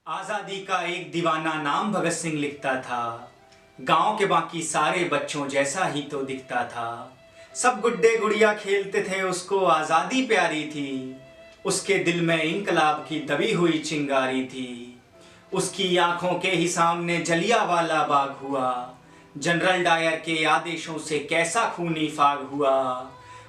आजादी का एक दीवाना नाम भगत सिंह लिखता था। गांव के बाकी सारे बच्चों जैसा ही तो दिखता था। सब गुड्डे गुड़िया खेलते थे, उसको आजादी प्यारी थी। उसके दिल में इंकलाब की दबी हुई चिंगारी थी। उसकी आंखों के ही सामने जलियांवाला बाग हुआ। जनरल डायर के आदेशों से कैसा खूनी फाग हुआ।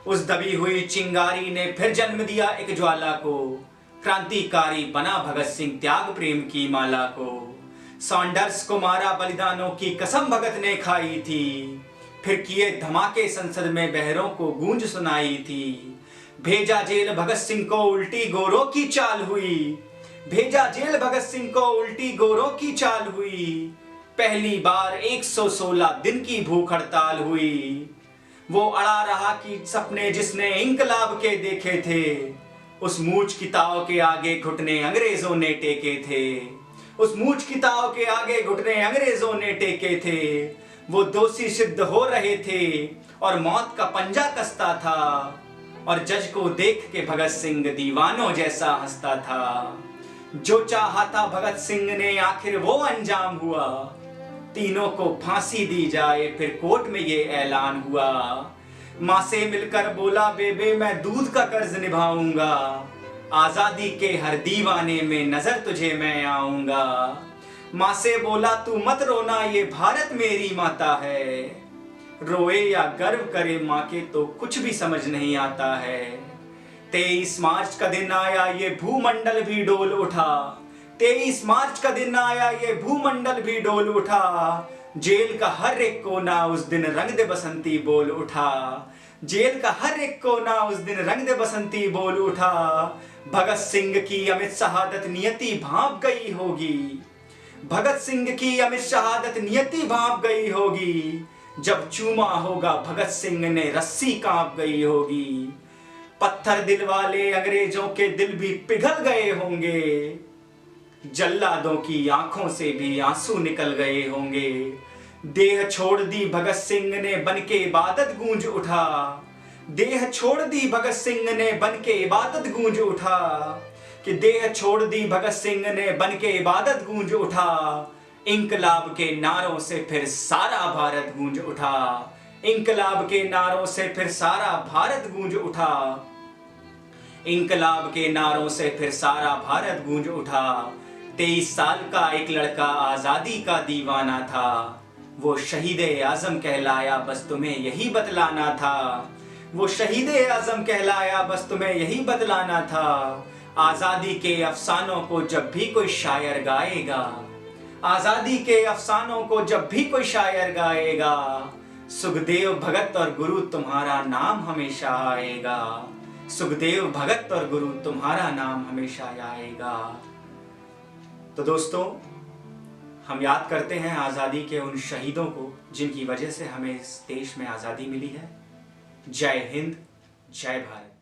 उस दबी हुई चिंगारी ने फिर जन्म दिया एक ज्वाला को। क्रांतिकारी बना भगत सिंह त्याग प्रेम की माला को। सॉन्डर्स को मारा, बलिदानों की कसम भगत ने खाई थी। फिर किए धमाके, संसद में बहरों को गूंज सुनाई थी। भेजा जेल भगत सिंह को, उल्टी गोरों की चाल हुई। भेजा जेल भगत सिंह को, उल्टी गोरों की चाल हुई। पहली बार 116 दिन की भूख हड़ताल हुई। वो अड़ा रहा कि सपने जिसने इंकलाब के देखे थे। उस मूछ की ताव के आगे घुटने अंग्रेजों ने टेके थे। उस मूछ की ताव के आगे घुटने अंग्रेजों ने टेके थे। वो दोषी सिद्ध हो रहे थे और मौत का पंजा कसता था। और जज को देख के भगत सिंह दीवानों जैसा हंसता था। जो चाहा था भगत सिंह ने, आखिर वो अंजाम हुआ। तीनों को फांसी दी जाए, फिर कोर्ट में ये ऐलान हुआ। माँ से मिलकर बोला, बेबे मैं दूध का कर्ज निभाऊंगा। आजादी के हर दीवाने में नजर तुझे मैं आऊंगा। माँ से बोला, तू मत रोना, ये भारत मेरी माता है। रोए या गर्व करे माँ के तो कुछ भी समझ नहीं आता है। 23 मार्च का दिन आया, ये भूमंडल भी डोल उठा। 23 मार्च का दिन आया, ये भूमंडल भी डोल उठा। जेल का हर एक कोना उस दिन रंग दे बसंती बोल उठा। जेल का हर एक कोना उस दिन रंग दे बसंती बोल उठा। भगत सिंह की अमित शहादत नियति भांप गई होगी। भगत सिंह की अमित शहादत नियति भांप गई होगी। जब चूमा होगा भगत सिंह ने, रस्सी कांप गई होगी। पत्थर दिल वाले अंग्रेजों के दिल भी पिघल गए होंगे। जल्लादों की आंखों से भी आंसू निकल गए होंगे। देह छोड़ दी भगत सिंह ने, बनके इबादत गूंज उठा। देह छोड़ दी भगत सिंह ने, बनके इबादत गूंज उठा। कि देह छोड़ दी भगत सिंह ने, बनके इबादत गूंज उठा। इंकलाब के नारों से फिर सारा भारत गूंज उठा। इंकलाब के नारों से फिर सारा भारत गूंज उठा। इंकलाब के नारों से फिर सारा भारत गूंज उठा। 23 साल का एक लड़का आजादी का दीवाना था। वो शहीद आजम कहलाया, बस तुम्हें यही बतलाना था। वो शहीद आजम कहलाया, बस तुम्हें यही बतलाना था। आजादी के अफसानों को जब भी कोई शायर गाएगा, आजादी के अफसानों को जब भी कोई शायर गाएगा, सुखदेव भगत और गुरु तुम्हारा नाम हमेशा आएगा। सुखदेव भगत और गुरु तुम्हारा नाम हमेशा आएगा। तो दोस्तों, हम याद करते हैं आज़ादी के उन शहीदों को जिनकी वजह से हमें इस देश में आज़ादी मिली है। जय हिंद, जय भारत।